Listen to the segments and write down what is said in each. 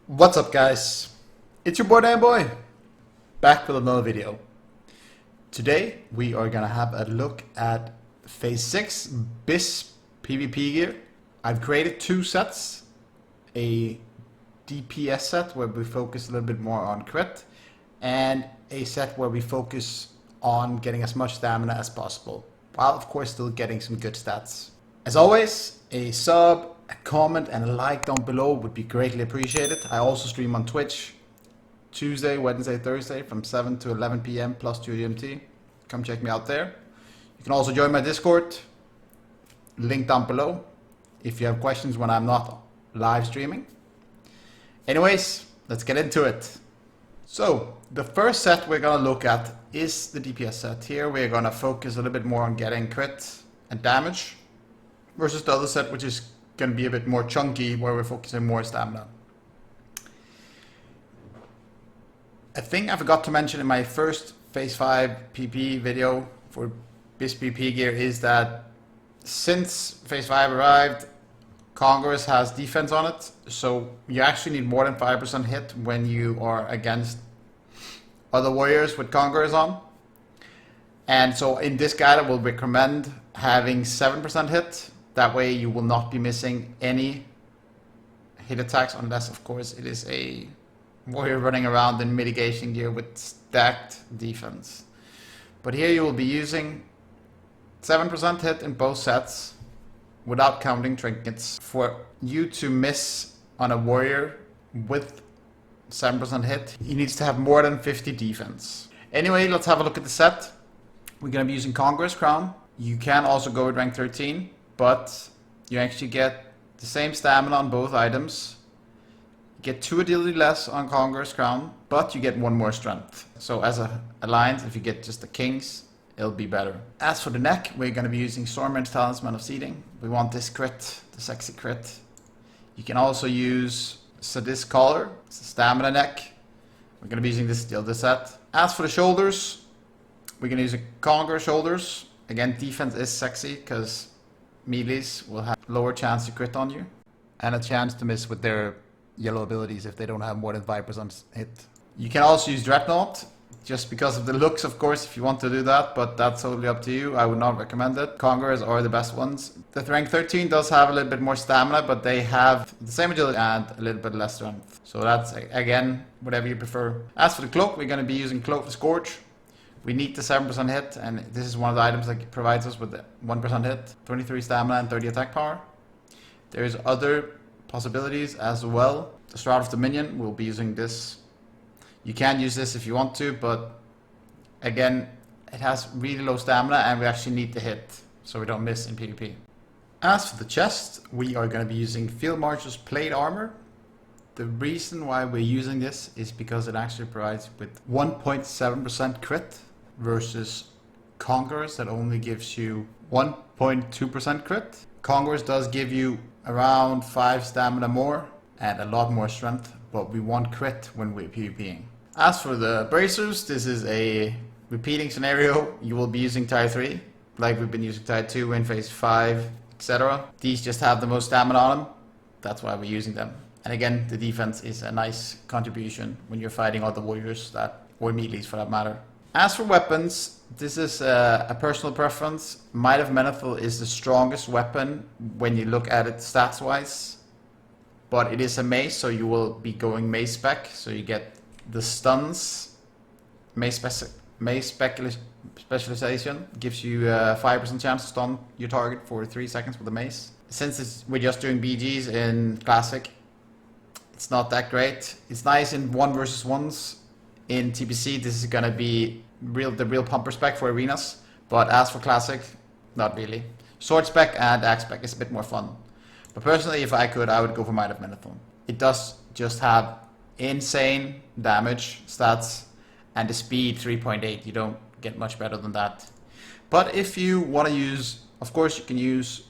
What's up, guys? It's your boy Damnboy, back with another video. Today we are gonna have a look at Phase 6 BIS PvP gear. I've created two sets, a DPS set where we focus a little bit more on crit, and a set where we focus on getting as much stamina as possible, while of course still getting some good stats. As always, a sub, a comment and a like down below would be greatly appreciated. I also stream on Twitch Tuesday, Wednesday, Thursday from 7 to 11 p.m. plus 2 GMT. Come check me out there. You can also join my Discord, link down below, if you have questions when I'm not live streaming. Anyways, let's get into it. So, the first set we're gonna look at is the DPS set. Here we're gonna focus a little bit more on getting crit and damage, versus the other set, which is going to be a bit more chunky, where we're focusing more stamina. I think I forgot to mention in my first Phase 5 PP video for BIS PP gear is that since Phase 5 arrived, Congress has defense on it, so you actually need more than 5% hit when you are against other warriors with Congress on. And so in this guide I will recommend having 7% hit. That way you will not be missing any hit attacks, unless of course it is a warrior running around in mitigation gear with stacked defense. But here you will be using 7% hit in both sets without counting trinkets. For you to miss on a warrior with 7% hit, he needs to have more than 50 defense. Anyway, let's have a look at the set. We're going to be using Congress Crown. You can also go with rank 13. But you actually get the same stamina on both items. You get 2 agility less on Congress Crown, but you get 1 more strength. So as a alliance, if you get just the kings, it'll be better. As for the neck, we're going to be using Stormrange Talisman of Seeding. We want this crit, the sexy crit. You can also use Sadist Collar, it's a stamina neck. We're going to be using this the other set. As for the shoulders, we're going to use a Congress shoulders. Again, defense is sexy because melees will have lower chance to crit on you, and a chance to miss with their yellow abilities if they don't have more than 5% hit. You can also use Dreadnought, just because of the looks, of course, if you want to do that, but that's totally up to you. I would not recommend it. Conquerors are the best ones. The rank 13 does have a little bit more stamina, but they have the same agility and a little bit less strength. So that's, again, whatever you prefer. As for the cloak, we're going to be using Cloak for Scourge. We need the 7% hit, and this is one of the items that provides us with the 1% hit, 23 stamina and 30 attack power. There's other possibilities as well. The Shroud of Dominion, we'll be using this. You can use this if you want to, but again, it has really low stamina and we actually need the hit, so we don't miss in PvP. As for the chest, we are going to be using Field Marshal's Plate Armor. The reason why we're using this is because it actually provides with 1.7% crit versus Conquerors that only gives you 1.2% crit. Conquerors does give you around 5 stamina more and a lot more strength, but we want crit when we're PvPing. As for the bracers, this is a repeating scenario. You will be using tier 3, like we've been using tier 2 in phase 5, etc. These just have the most stamina on them, that's why we're using them. And again, the defense is a nice contribution when you're fighting other warriors or melees for that matter. As for weapons, this is a personal preference. Might of Menethil is the strongest weapon when you look at it stats wise, but it is a mace, so you will be going mace spec, so you get the stuns. Mace specialization gives you a 5% chance to stun your target for 3 seconds with the mace. Since we're just doing BGs in Classic, it's not that great. It's nice in 1 versus 1s. In TPC, this is gonna be the real pumper spec for arenas, but as for Classic, not really. Sword spec and axe spec is a bit more fun. But personally, if I could, I would go for Might of Menethil. It does just have insane damage stats and the speed 3.8. You don't get much better than that. But if you want to use, of course, you can use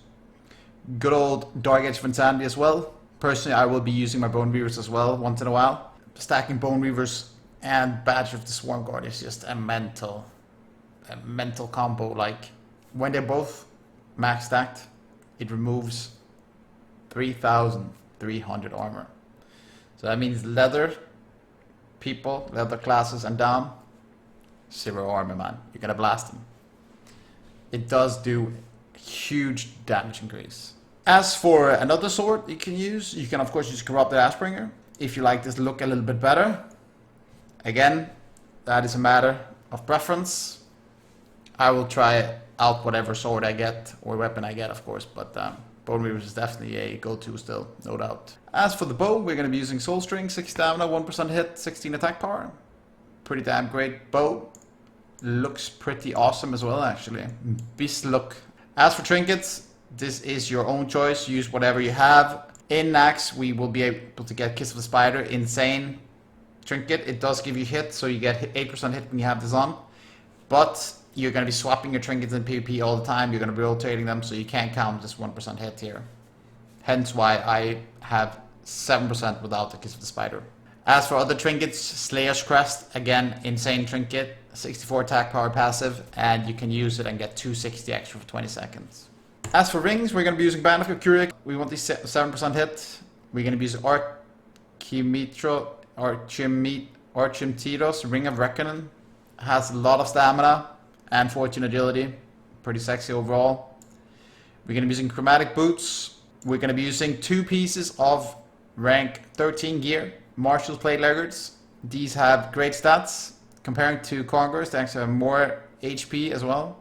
good old Dark Edge of Insanity as well. Personally, I will be using my Bone Reavers as well once in a while. Stacking Bone Reavers and Badge of the Swarm Guard is just a mental combo. Like, when they're both max stacked, it removes 3,300 armor. So that means leather people, leather classes and down, 0 armor, man. You're gonna blast them. It does do huge damage increase. As for another sword you can use, you can of course use Corrupted Ashbringer if you like this look a little bit better. Again, that is a matter of preference. I will try out whatever sword I get or weapon I get, of course, but Bone Reaver is definitely a go-to still, no doubt. As for the bow, we're going to be using Soul String, 6 stamina, 1% hit, 16 attack power. Pretty damn great bow. Looks pretty awesome as well, actually. Beast look. As for trinkets, this is your own choice. Use whatever you have. In Nax, we will be able to get Kiss of the Spider, insane trinket. It does give you hit, so you get 8% hit when you have this on. But you're going to be swapping your trinkets in PvP all the time. You're going to be rotating them, so you can't count this 1% hit here. Hence why I have 7% without the Kiss of the Spider. As for other trinkets, Slayer's Crest, again, insane trinket. 64 attack power passive, and you can use it and get 260 extra for 20 seconds. As for rings, we're going to be using Band of Mercuric. We want these 7% hit. We're going to be using Archimtiros, Ring of Reckoning. Has a lot of stamina and fortune agility. Pretty sexy overall. We're going to be using Chromatic Boots. We're going to be using 2 pieces of rank 13 gear. Martial's Plate Laggards. These have great stats. Comparing to Conquerors, they actually have more HP as well.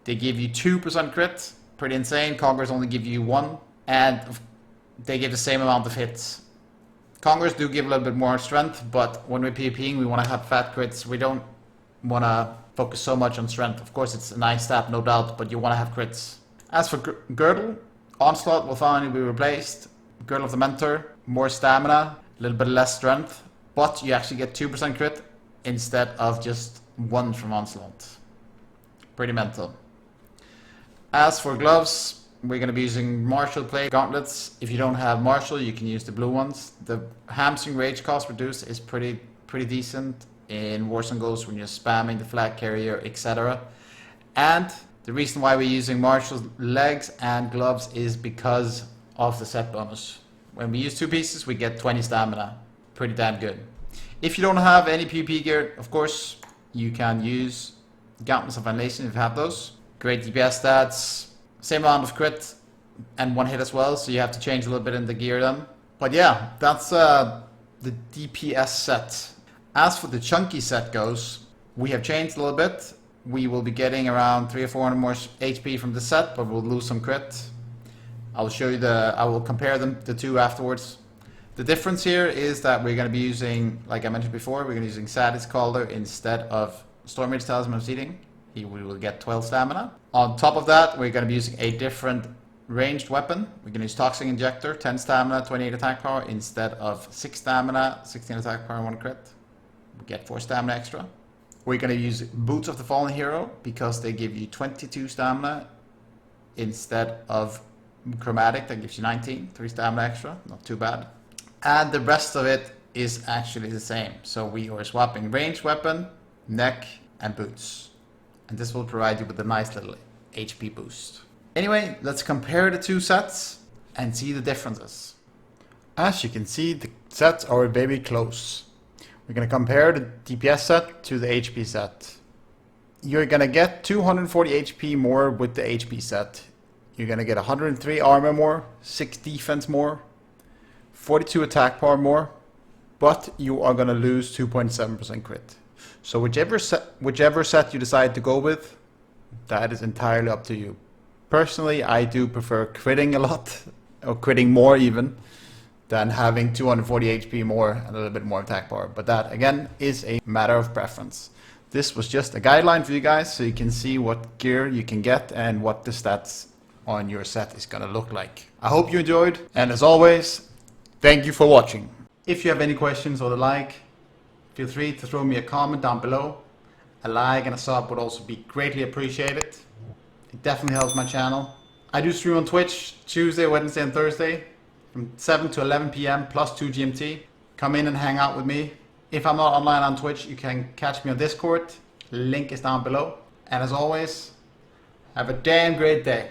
They give you 2% crit. Pretty insane. Conquerors only give you 1. And they give the same amount of hits. Conquerors do give a little bit more strength, but when we're PvPing, we want to have fat crits. We don't want to focus so much on strength. Of course, it's a nice stat, no doubt, but you want to have crits. As for Girdle, Onslaught will finally be replaced. Girdle of the Mentor, more stamina, a little bit less strength, but you actually get 2% crit instead of just 1 from Onslaught. Pretty mental. As for gloves, we're going to be using Martial Plate Gauntlets. If you don't have Martial, you can use the blue ones. The Hamstring Rage cost reduced is pretty decent in Warzone Ghosts when you're spamming the flag carrier, etc. And the reason why we're using Martial's legs and gloves is because of the set bonus. When we use 2 pieces, we get 20 stamina. Pretty damn good. If you don't have any PvP gear, of course, you can use Gauntlets of Annihilation if you have those. Great DPS stats, same amount of crit, and 1 hit as well, so you have to change a little bit in the gear then. But yeah, that's the DPS set. As for the chunky set goes, we have changed a little bit. We will be getting around 300 or 400 more HP from the set, but we'll lose some crit. I'll show you I will compare the 2 afterwards. The difference here is that we're going to be using, like I mentioned before, we're going to be using Sadist Calder instead of Stormage Talisman of Seeding. We will get 12 stamina. On top of that, we're going to be using a different ranged weapon. We're going to use Toxic Injector, 10 stamina, 28 attack power instead of 6 stamina, 16 attack power, 1 crit. We get 4 stamina extra. We're going to use Boots of the Fallen Hero because they give you 22 stamina instead of Chromatic that gives you 19, 3 stamina extra, not too bad. And the rest of it is actually the same. So we are swapping ranged weapon, neck, and boots. And this will provide you with a nice little HP boost. Anyway, let's compare the 2 sets and see the differences. As you can see, the sets are very close. We're going to compare the DPS set to the HP set. You're going to get 240 HP more with the HP set. You're going to get 103 armor more, 6 defense more, 42 attack power more, but you are going to lose 2.7% crit. So whichever set you decide to go with, that is entirely up to you. Personally, I do prefer critting a lot, or critting more even, than having 240 HP more and a little bit more attack power. But that, again, is a matter of preference. This was just a guideline for you guys, so you can see what gear you can get and what the stats on your set is going to look like. I hope you enjoyed, and as always, thank you for watching. If you have any questions or the like, feel free to throw me a comment down below. A like and a sub would also be greatly appreciated. It definitely helps my channel. I do stream on Twitch Tuesday, Wednesday and Thursday from 7 to 11 PM plus 2 GMT. Come in and hang out with me. If I'm not online on Twitch, you can catch me on Discord. Link is down below. And as always, have a damn great day.